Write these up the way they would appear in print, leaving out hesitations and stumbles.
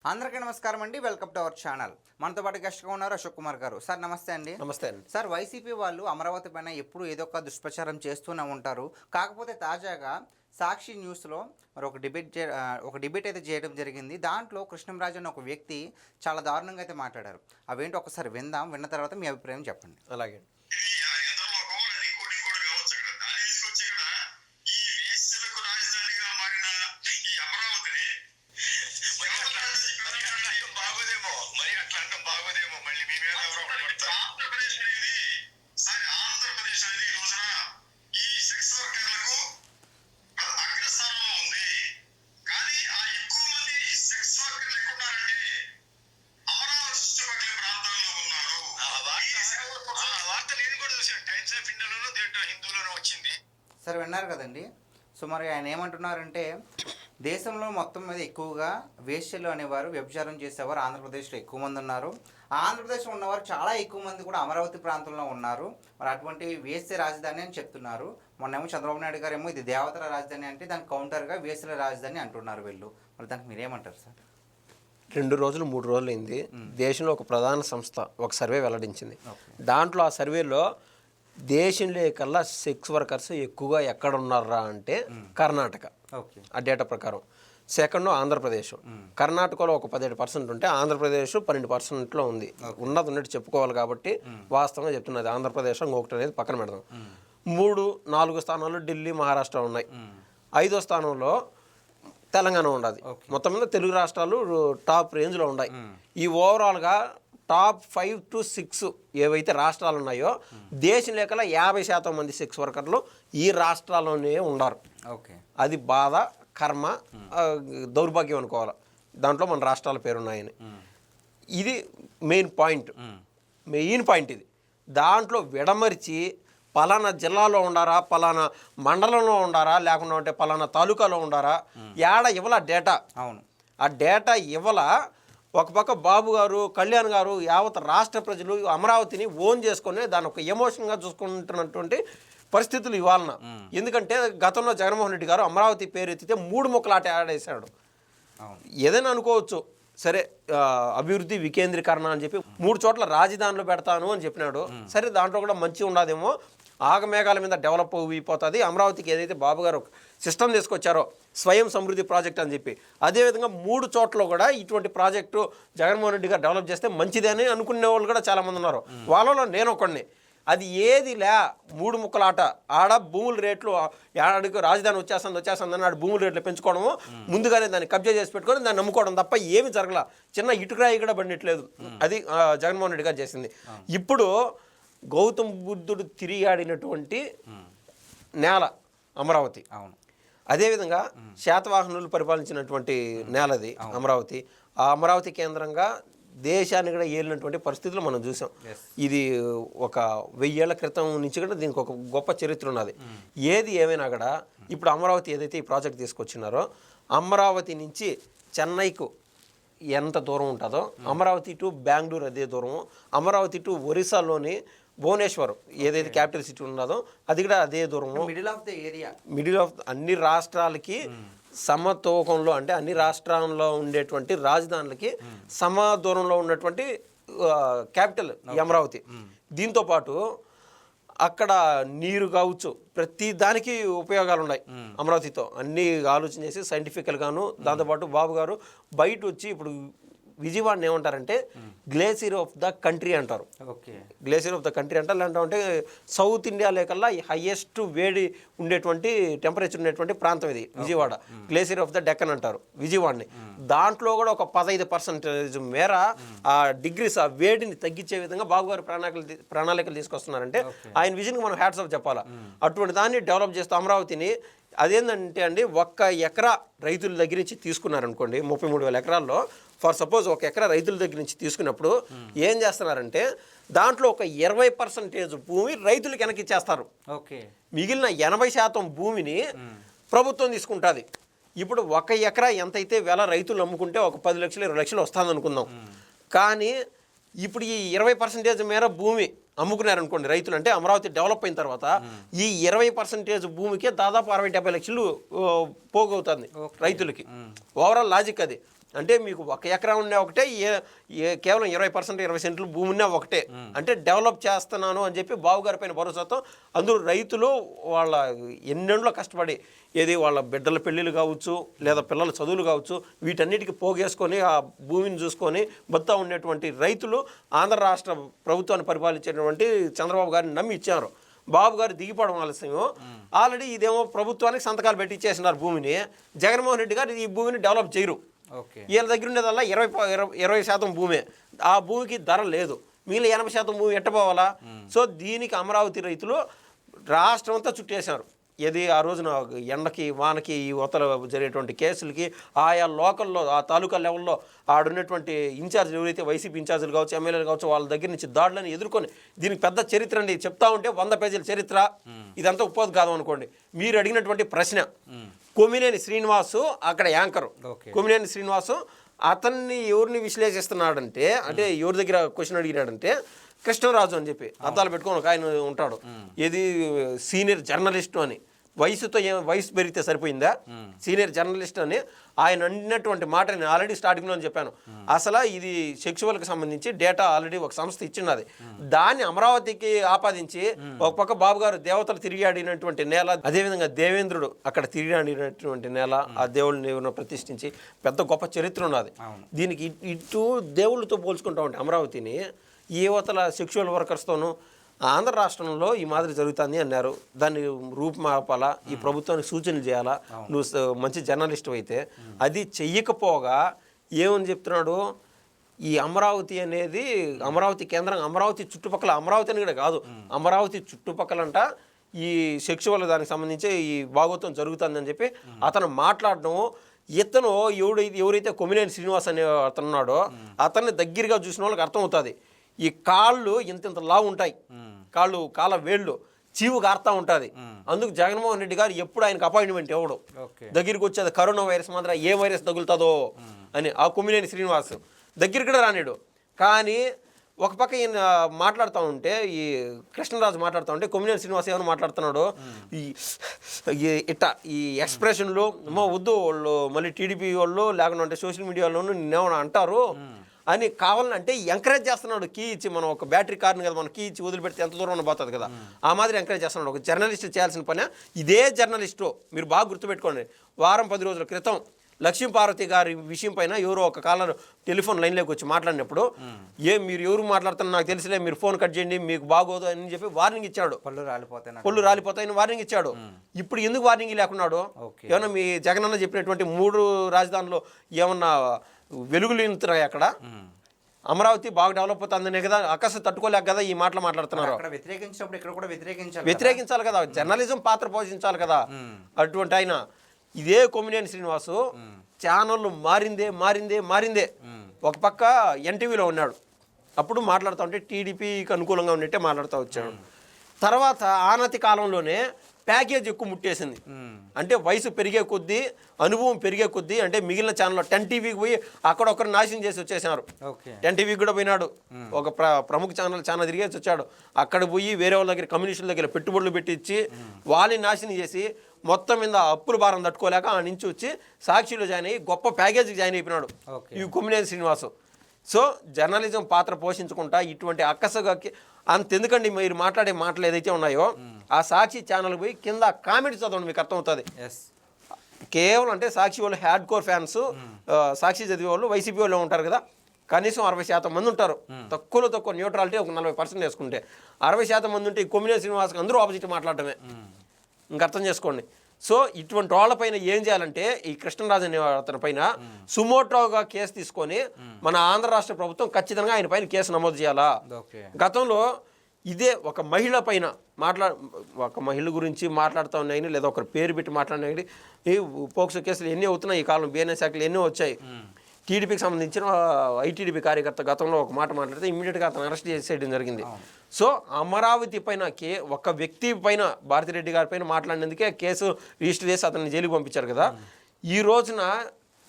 అందరికీ నమస్కారం అండి. Welcome to our channel. మనతో పాటు గెస్ట్గా ఉన్నారు అశోక్ కుమార్ గారు. సార్ నమస్తే అండి. నమస్తే అండి. సార్, వైసీపీ వాళ్ళు అమరావతి పైన ఎప్పుడు ఏదో ఒక దుష్ప్రచారం చేస్తూనే ఉంటారు. కాకపోతే తాజాగా సాక్షి న్యూస్లో మరి ఒక డిబేట్ అయితే చేయడం జరిగింది. దాంట్లో కృష్ణంరాజు అనే ఒక వ్యక్తి చాలా దారుణంగా అయితే మాట్లాడారు. అవేంటో ఒకసారి విందాం. విన్న తర్వాత మీ అభిప్రాయం చెప్పండి. అలాగే. సార్, విన్నారు కదండి. సో మరి ఆయన ఏమంటున్నారంటే, దేశంలో మొత్తం మీద ఎక్కువగా వేశ్యలు అనేవారు, వ్యభిచారం చేసేవారు ఆంధ్రప్రదేశ్లో ఎక్కువ మంది ఉన్నారు. ఆంధ్రప్రదేశ్లో ఉన్నవారు చాలా ఎక్కువ మంది కూడా అమరావతి ప్రాంతంలో ఉన్నారు. మరి అటువంటి వేశ్య రాజధాని అని చెప్తున్నారు. మొన్నేమో చంద్రబాబు నాయుడు గారు ఏమో ఇది దేవతల రాజధాని అంటే దానికి కౌంటర్గా వేశ్యల రాజధాని అంటున్నారు వీళ్ళు. మరి దానికి మీరేమంటారు సార్? 2 రోజులు 3 రోజులు అయింది. దేశంలో ఒక ప్రధాన సంస్థ ఒక సర్వే వెల్లడించింది. దాంట్లో ఆ సర్వేలో దేశంలో కల్లా సెక్స్ వర్కర్స్ ఎక్కువగా ఎక్కడ ఉన్నారా అంటే కర్ణాటక. ఆ డేటా ప్రకారం. సెకండ్ ఆంధ్రప్రదేశ్. కర్ణాటకలో ఒక 17% ఉంటే ఆంధ్రప్రదేశ్ 12%లో ఉంది. ఉన్నది ఉన్నట్టు చెప్పుకోవాలి కాబట్టి వాస్తవంగా చెప్తున్నది. ఆంధ్రప్రదేశ్ ఇంకొకటి అనేది పక్కన పెడదాం. 3, 4 స్థానాల్లో ఢిల్లీ, మహారాష్ట్ర ఉన్నాయి. 5వ స్థానంలో తెలంగాణ ఉండదు. మొత్తం మీద తెలుగు రాష్ట్రాలు టాప్ రేంజ్లో ఉన్నాయి. ఈ ఓవరాల్గా టాప్ 5 to 6 ఏవైతే రాష్ట్రాలు ఉన్నాయో దేశం లేకలా 50% మంది సెక్స్ వర్కర్లు ఈ రాష్ట్రాల్లోనే ఉన్నారు. అది బాధ, కర్మ, దౌర్భాగ్యం అనుకోవాలి. దాంట్లో మన రాష్ట్రాల పేరున్నాయని. ఇది మెయిన్ పాయింట్ ఇది. దాంట్లో విడమరిచి పలానా జిల్లాలో ఉండారా, పలానా మండలంలో ఉండారా, లేకుండా ఉంటే పలానా తాలూకాలో ఉండారా, ఏడ ఇవ్వాల డేటా. అవును, ఆ డేటా ఇవ్వాల. ఒక పక్క బాబు గారు, కళ్యాణ్ గారు, యావత్ రాష్ట్ర ప్రజలు అమరావతిని ఓన్ చేసుకొని దాన్ని ఒక ఎమోషన్గా చూసుకుంటున్నటువంటి పరిస్థితులు ఇవ్వాలన్న. ఎందుకంటే గతంలో జగన్మోహన్ రెడ్డి గారు అమరావతి పేరు ఎత్తితే 3 ముక్కలాట ఆడేశాడు. ఏదైనా అనుకోవచ్చు, సరే అభివృద్ధి వికేంద్రీకరణ అని చెప్పి 3 చోట్ల రాజధానిలో పెడతాను అని చెప్పినాడు. సరే, దాంట్లో కూడా మంచి ఉండదేమో, ఆగమేఘాల మీద డెవలప్ అయిపోతుంది. అమరావతికి ఏదైతే బాబు గారు సిస్టమ్ తీసుకొచ్చారో స్వయం సమృద్ధి ప్రాజెక్ట్ అని చెప్పి, అదేవిధంగా 3 చోట్ల కూడా ఇటువంటి ప్రాజెక్టు జగన్మోహన్ రెడ్డి గారు డెవలప్ చేస్తే మంచిది అని అనుకునే వాళ్ళు కూడా చాలామంది ఉన్నారు. వాళ్ళలో నేను ఒకడిని. అది ఏది 3 ముక్కలాట. ఆడ భూముల రేట్లు ఆడికి రాజధాని వచ్చేస్తుందని ఆడ భూముల రేట్లు పెంచుకోవడము, ముందుగానే దాన్ని కబ్జా చేసి పెట్టుకొని దాన్ని నమ్ముకోవడం తప్ప ఏమి జరగల. చిన్న ఇటుకరాయి కూడా పడినట్లేదు. అది జగన్మోహన్ రెడ్డి గారు చేసింది. ఇప్పుడు గౌతమ్ బుద్ధుడు తిరిగాడినటువంటి నేల అమరావతి. అవును. అదేవిధంగా శాతవాహనులు పరిపాలించినటువంటి నేలది అమరావతి. ఆ అమరావతి కేంద్రంగా దేశాన్ని కూడా ఏలినటువంటి పరిస్థితులు మనం చూసాం. ఇది ఒక 1000 ఏళ్ల క్రితం నుంచి కూడా దీనికి ఒక గొప్ప చరిత్ర ఉన్నది. ఏది ఏమైనా కూడా ఇప్పుడు అమరావతి ఏదైతే ఈ ప్రాజెక్ట్ తీసుకొచ్చినారో, అమరావతి నుంచి చెన్నైకు ఎంత దూరం ఉంటుందో అమరావతి టు బెంగళూరు అదే దూరము, అమరావతి టు ఒరిస్సాలోని భువనేశ్వర్ ఏదైతే క్యాపిటల్ సిటీ ఉన్నదో అది కూడా అదే దూరము. మిడిల్ ఆఫ్ అన్ని రాష్ట్రాలకి సమతూకంలో, అంటే అన్ని రాష్ట్రాల్లో ఉండేటువంటి రాజధానులకి సమ దూరంలో ఉన్నటువంటి క్యాపిటల్ ఈ అమరావతి. దీంతోపాటు అక్కడ నీరు కావచ్చు, ప్రతి దానికి ఉపయోగాలు ఉన్నాయి అమరావతితో. అన్నీ ఆలోచన చేసి సైంటిఫికల్గాను. దాంతోపాటు బాబు గారు బయట వచ్చి ఇప్పుడు విజయవాడని ఏమంటారంటే గ్లేసియర్ ఆఫ్ ద కంట్రీ అంటారు. గ్లేసియర్ ఆఫ్ ద కంట్రీ అంటారు. అంటే సౌత్ ఇండియా లేకల్లా హైయెస్ట్ వేడి ఉండేటువంటి టెంపరేచర్ ఉండేటువంటి ప్రాంతం ఇది Vijayawada. Glacier of the Deccan అంటారు విజయవాడని. దాంట్లో కూడా ఒక 15% మేర ఆ డిగ్రీస్, ఆ వేడిని తగ్గించే విధంగా బాబు గారు ప్రణాళికలు తీసుకొస్తున్నారంటే ఆయన విజన్కి మనం హ్యాట్స్ ఆఫ్ చెప్పాలా. అటువంటి దాన్ని డెవలప్ చేస్తూ అమరావతిని, అదేంటంటే అండి, 1 ఎకరా రైతుల దగ్గర నుంచి తీసుకున్నారనుకోండి, 33,000 ఎకరాల్లో ఫర్ సపోజ్ 1 ఎకరా రైతుల దగ్గర నుంచి తీసుకున్నప్పుడు ఏం చేస్తున్నారంటే దాంట్లో ఒక 20% భూమి రైతులకు వెనక్కి ఇచ్చేస్తారు. మిగిలిన 80% భూమిని ప్రభుత్వం తీసుకుంటుంది. ఇప్పుడు 1 ఎకరా ఎంతైతే వేల రైతులు అమ్ముకుంటే ఒక 10 లక్షలు 20 లక్షలు వస్తుంది అనుకుందాం. కానీ ఇప్పుడు ఈ 20% మేర భూమి అమ్ముకున్నారనుకోండి రైతులు, అంటే అమరావతి డెవలప్ అయిన తర్వాత ఈ 20% భూమికే దాదాపు 60-70 లక్షలు పోగవుతుంది రైతులకి. ఓవరాల్ లాజిక్ అది. అంటే మీకు 1 ఎకరా ఉన్న ఒకటే కేవలం 20% 20 సెంట్లు భూమి ఉన్న ఒకటే. అంటే డెవలప్ చేస్తున్నాను అని చెప్పి బాబుగారి పైన భరోసాతో అందరూ రైతులు వాళ్ళ ఎన్నెండ్లో కష్టపడి ఏది వాళ్ళ బిడ్డల పెళ్ళిళ్ళు కావచ్చు లేదా పిల్లల చదువులు కావచ్చు వీటన్నిటికీ పోగేసుకొని ఆ భూమిని చూసుకొని బతుతా ఉండేటువంటి రైతులు ఆంధ్ర రాష్ట్ర ప్రభుత్వాన్ని పరిపాలించేటువంటి చంద్రబాబు గారిని నమ్మి ఇచ్చారు. బాబు గారు దిగిపోవడం ఆలస్యం. ఆల్రెడీ ఇదేమో ప్రభుత్వానికి సంతకాలు పెట్టి ఇచ్చేసినారు భూమిని. జగన్మోహన్ రెడ్డి గారు ఈ భూమిని డెవలప్ చేయరు. వీళ్ళ దగ్గర ఉండేదల్లా 20% భూమే. ఆ భూమికి ధర లేదు. మిగిలిన 80% భూమి ఎట్టపోవాలా? సో దీనికి అమరావతి రైతులు రాష్ట్రం అంతా చుట్టేశారు. ఏది ఆ రోజున ఎండకి వానకి ఈ ఉతల జరిగేటువంటి కేసులకి ఆయా లోకల్లో ఆ తాలూకా లెవెల్లో ఆడున్నటువంటి ఇన్ఛార్జ్ ఎవరైతే వైసీపీ ఇన్ఛార్జీలు కావచ్చు ఎమ్మెల్యేలు కావచ్చు వాళ్ళ దగ్గర నుంచి దాడులను ఎదుర్కొని దీనికి పెద్ద చరిత్ర అండి. చెప్తా ఉంటే 100 పేజీల చరిత్ర. ఇదంతా ఉపోదు కాదు అనుకోండి. మీరు అడిగినటువంటి ప్రశ్న కొమ్మినేని శ్రీనివాసు అక్కడ యాంకరు. కొమ్మినేని శ్రీనివాసు అతన్ని ఎవరిని విశ్లేషిస్తున్నాడంటే అంటే ఎవరి దగ్గర క్వశ్చన్ అడిగినాడంటే కృష్ణరాజు అని చెప్పి అద్దాలు పెట్టుకొని ఒక ఆయన ఉంటాడు. ఏది సీనియర్ జర్నలిస్టు అని. వయసు పెరిగితే సరిపోయిందా? సీనియర్ జర్నలిస్ట్ అని ఆయన అన్నటువంటి మాట నేను ఆల్రెడీ స్టార్టింగ్లో చెప్పాను. అసలు ఇది సెక్షువల్కి సంబంధించి డేటా ఆల్రెడీ ఒక సంస్థ ఇచ్చిన్నది. దాన్ని అమరావతికి ఆపాదించి ఒక పక్క బాబు గారు దేవతలు తిరిగి ఆడినటువంటి నేల, అదేవిధంగా దేవేంద్రుడు అక్కడ తిరిగి ఆడినటువంటి నేల, ఆ దేవుళ్ళని ప్రతిష్ఠించి పెద్ద గొప్ప చరిత్ర ఉన్నది. దీనికి ఇటు దేవుళ్ళతో పోల్చుకుంటా ఉంటే అమరావతిని ఈ యువతల సెక్షువల్ వర్కర్స్తోనూ ఆంధ్ర రాష్ట్రంలో ఈ మాదిరి జరుగుతుంది అన్నారు. దాన్ని రూపుమాపాలా, ఈ ప్రభుత్వానికి సూచనలు చేయాలా. నువ్వు మంచి జర్నలిస్ట్ అయితే అది చెయ్యకపోగా ఏమని చెప్తున్నాడు? ఈ అమరావతి అనేది అమరావతి కేంద్రం, అమరావతి చుట్టుపక్కల, అమరావతి అని కూడా కాదు అమరావతి చుట్టుపక్కలంట ఈ సెక్షువల్ దానికి సంబంధించి ఈ భాగోత్వం జరుగుతుందని చెప్పి అతను మాట్లాడడం. ఇతను ఎవరైతే కొమ్మినేని శ్రీనివాస్ అనే అతను ఉన్నాడో అతన్ని దగ్గరగా చూసిన వాళ్ళకి అర్థమవుతుంది. ఈ కాళ్ళు ఇంత లావు ఉంటాయి, కాళ్ళ వేళ్ళు చీవు కారుతా ఉంటుంది. అందుకు జగన్మోహన్ రెడ్డి గారు ఎప్పుడు ఆయనకు అపాయింట్మెంట్ ఇవ్వడు. దగ్గరికి వచ్చేది కరోనా వైరస్ మాత్రం ఏ వైరస్ తగులుతుందో అని ఆ కొమ్మినేని శ్రీనివాస్ దగ్గరికి కూడా రానిడు. కానీ ఒక పక్క ఈయన మాట్లాడుతూ ఉంటే ఈ కృష్ణరాజు మాట్లాడుతూ ఉంటే కొమ్మినేని శ్రీనివాస్ ఏమైనా మాట్లాడుతున్నాడు ఇట్టా ఈ ఎక్స్ప్రెషన్లు వద్దు వాళ్ళు మళ్ళీ టీడీపీ వాళ్ళు లేకుండా సోషల్ మీడియాలోనూ నిన్నేమన్నా అంటారు అని కావాలంటే ఎంకరేజ్ చేస్తున్నాడు. కీ ఇచ్చి మనం ఒక బ్యాటరీ కార్ని కదా మనం కీ ఇచ్చి వదిలిపెడితే ఎంత దూరం పోతుంది కదా, ఆ మాదిరి ఎంకరేజ్ చేస్తున్నాడు. ఒక జర్నలిస్ట్ చేయాల్సిన పని ఇదే జర్నలిస్టు. మీరు బాగా గుర్తుపెట్టుకోండి. 10 రోజుల క్రితం లక్ష్మీపార్వతి గారి విషయం పైన ఎవరో ఒక కాలర్ టెలిఫోన్ లైన్లోకి వచ్చి మాట్లాడినప్పుడు మీరు ఎవరు మాట్లాడుతున్నా నాకు తెలిసిలే, మీరు ఫోన్ కట్ చేయండి, మీకు బాగోదు అని చెప్పి వార్నింగ్ ఇచ్చాడు. పళ్ళు రాలిపోతాయని వార్నింగ్ ఇచ్చాడు. ఇప్పుడు ఎందుకు వార్నింగ్ లేకున్నాడు? ఏమన్నా మీ జగనన్న చెప్పినటువంటి 3 రాజధానులు ఏమన్నా వెలుగులు నింపుతున్నాయి అక్కడ? అమరావతి బాగా డెవలప్ అవుతుందనే కదా అకస్సు తట్టుకోలేక కదా ఈ మాటలు మాట్లాడుతున్నారు. వ్యతిరేకించాలి కదా, జర్నలిజం పాత్ర పోషించాలి కదా. అటువంటి ఆయన ఇదే కొమ్మినేని శ్రీనివాసు ఛానళ్ళు మారిందే. ఒక పక్క ఎన్టీవీలో ఉన్నాడు, అప్పుడు మాట్లాడుతూ ఉంటే టీడీపీకి అనుకూలంగా ఉన్నట్టే మాట్లాడుతూ వచ్చాడు. తర్వాత ఆనతి కాలంలోనే ప్యాకేజ్ ఎక్కువ ముట్టేసింది. అంటే వయసు పెరిగే కొద్దీ, అనుభవం పెరిగే కొద్దీ, అంటే మిగిలిన ఛానల్లో 10 టీవీకి పోయి అక్కడొక్కరు నాశనం చేసి వచ్చేసారు. 10 టీవీకి కూడా పోయినాడు. ఒక ప్రముఖ ఛానల్ తిరిగేసి వచ్చాడు. అక్కడ పోయి వేరే వాళ్ళ దగ్గర కమ్యూనిస్టుల దగ్గర పెట్టుబడులు పెట్టించి వాళ్ళని నాశనం చేసి మొత్తం మీద అప్పుల భారం తట్టుకోలేక ఆ నుంచి వచ్చి సాక్షిలో జాయిన్ అయ్యి గొప్ప ప్యాకేజీకి జాయిన్ అయిపోయినాడు ఈ కొమ్మినేని శ్రీనివాసు. సో జర్నలిజం పాత్ర పోషించుకుంటా ఇటువంటి అక్కసగాకి అంతెందుకండి మీరు మాట్లాడే మాటలు ఏదైతే ఉన్నాయో ఆ సాక్షి ఛానల్ పోయి కింద కామెంట్స్ చదవండి, మీకు అర్థమవుతుంది. కేవలం అంటే సాక్షి వాళ్ళు హ్యాడ్ కోర్ ఫ్యాన్స్, సాక్షి చదివే వాళ్ళు వైసీపీ వాళ్ళు ఉంటారు కదా, కనీసం 60% మంది ఉంటారు. తక్కువ న్యూట్రాలిటీ ఒక 40% వేసుకుంటే 60% మంది ఉంటే ఈ కొమ్మినేని శ్రీనివాస్కి అందరూ ఆపోజిట్ మాట్లాడటమే. ఇంక అర్థం చేసుకోండి. సో ఇటువంటి వాళ్ళపైన ఏం చేయాలంటే ఈ కృష్ణరాజు అనే అతని పైన సుమోటోగా కేసు తీసుకొని మన ఆంధ్ర రాష్ట్ర ప్రభుత్వం ఖచ్చితంగా ఆయన పైన కేసు నమోదు చేయాలా. గతంలో ఇదే ఒక మహిళ పైన ఒక మహిళ గురించి మాట్లాడుతూ ఉన్నాయని లేదా ఒకరి పేరు పెట్టి మాట్లాడినాయని ఈ పోక్సో కేసులు ఎన్ని అవుతున్నాయి. ఈ కాలం బిఎన్ఎస్ శాఖలు ఎన్నో వచ్చాయి. టీడీపీకి సంబంధించిన ఐటీడీపీ కార్యకర్త గతంలో ఒక మాట మాట్లాడితే ఇమ్మీడియట్గా అతను అరెస్ట్ చేసేయడం జరిగింది. సో అమరావతి పైన ఒక వ్యక్తి పైన భారతిరెడ్డి గారి పైన మాట్లాడినందుకే కేసు రిజిస్టర్ చేసి అతన్ని జైలుకి పంపించారు కదా. ఈ రోజున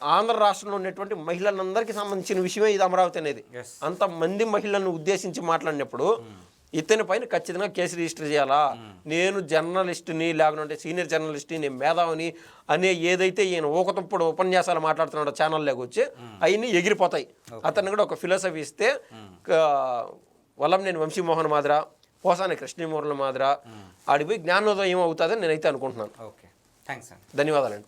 ఆంధ్ర రాష్ట్రంలో ఉన్నటువంటి మహిళలందరికీ సంబంధించిన విషయమే ఇది అమరావతి అనేది. అంతమంది మహిళలను ఉద్దేశించి మాట్లాడినప్పుడు ఇతని పైన ఖచ్చితంగా కేసు రిజిస్టర్ చేయాలా, నేను జర్నలిస్టుని లేకుంటే సీనియర్ జర్నలిస్ట్ని, నేను మేధావిని అనే ఏదైతే ఈయన ఊకతుంపుడు ఉపన్యాసాలు మాట్లాడుతున్నాడో ఛానల్లోకి వచ్చి అవన్నీ ఎగిరిపోతాయి. అతన్ని కూడా ఒక ఫిలాసఫీ ఇస్తే వల్లంనేని వంశీమోహన్ మాదిర, పోసాని కృష్ణమూర్ల మాదిర ఆడిపోయి జ్ఞానోదయం అవుతుందని నేనైతే అనుకుంటున్నాను. ఓకే, థ్యాంక్స్ అండి. ధన్యవాదాలండి.